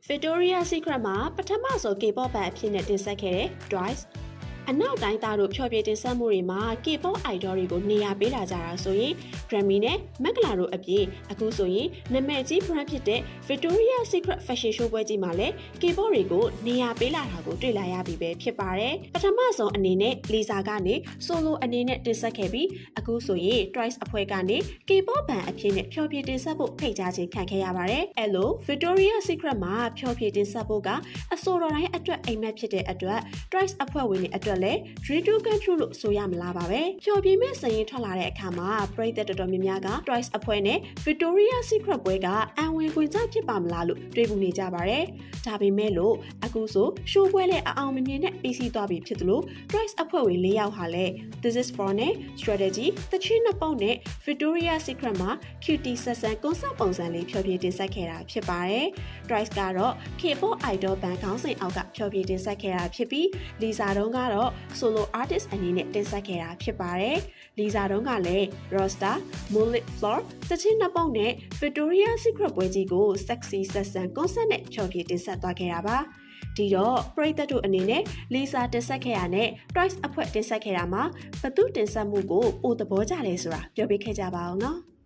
Victoria's Secret မှာပထမဆုံး K-pop ဘန်အဖြစ်နဲ့တင်ဆက်ခဲ့တဲ့ Twice အနောက်တိုင်းသားတို့ဖျော်ဖြေတင်ဆက်မှုတွေမှာ K-pop idol တွေကိုနေရာပေးလာကြတာဆိုရင် Grammy နဲ့ Megala တို့အပြင်အခုဆိုရင်နာမည်ကြီး brand ဖြစ်တဲ့ Victoria's Secret Fashion Show ပွဲကြီးမှာလည်း K-pop တွေကိုနေရာပေးလာတာကိုတွေ့လာရပြီပဲဖြစ်ပါတယ်။ပထမဆုံးအနေနဲ့ Lisa ကနေ solo အနေနဲ့တင်ဆက်ခဲ့ပြီးအခုဆိုရင် Twice အဖွဲ့ကနေ K-pop ဘန်အဖြစ်နဲ့ဖျော်ဖြေတင်ဆက်ဖို့ဖိတ်ကြားခြင်းခံခဲ့ရပါတယ်။အဲ့လို Victoria's Secret မှာဖျော်ဖြေတင်ဆက်ဖို့ကအဆိုတော်တိုင်းအတွက်အိမ်မက်ဖြစ်တဲ့အတွက် Twice အဖွဲ့ဝင်တွေအတွက်လည်း Dream to Come True လို့ဆိုရမလားပါပဲ။ဖျော်ဖြေမဲ့စရင်ထွက်လာတဲ့အခါမှာပရိသတ်တော်တော်များများက Twice အဖွဲ့နဲ့ Victoria's Secret ပွဲကအံဝင်ခွင်ကြဖြစ်ပါမလားလို့တွေးပူနေကြပါတယ်။ဒါပေမဲ့လို့အခုဆိုရှိုးပွဲလည်းအအောင်မြင်မြင်နဲ့ပြီးစီးသွားပြီဖြစ်သလို Twice အဖွဲ့ဝင်၄ယောက်ဟာလည်း This is for နဲ့ Strategy တချင်းနှစ်ပေါက်နဲ့ Victoria's Secret မှာ Cutie ဆက်ဆန်ကွန်ဆာပုံစံလေးဖျော်ဖြေတင်ဆက်ခဲ့တာဖြစ်ပါတယ်။ Twice ကတော့ K-pop idol ဘန်ခေါင်းစဉ်အောက်ကဖျော်ဖြေတင်ဆက်ခဲ့တာဖြစ်ပြီး Lisa တုံးကတော့ solo artist အနေနဲ့တင်ဆက်ခဲ့တာဖြစ်ပါတယ်။ Lisa တုံးကလည်း Roster, Moonlit Floor တချင်းနှစ်ပေါက်နဲ့ Victoria's Secret ပွဲကြီးကို sexy ဆက်ဆန်ကွန်ဆာနဲ့ဖျော်ဖြေတင်ဆက်သွားခဲ့တာပါ။ဒီတော့ပရိသတ်တို့အနေနဲ့ Lisa တင်ဆက်ခဲ့ရတဲ့ Twice အဖွဲ့တင်ဆက်ခဲ့တာမှာဘသူတင်ဆက်မှုကိုပိုသဘောကျလဲဆိုတာပြောပြခဲ့ကြပါအောင်နော်။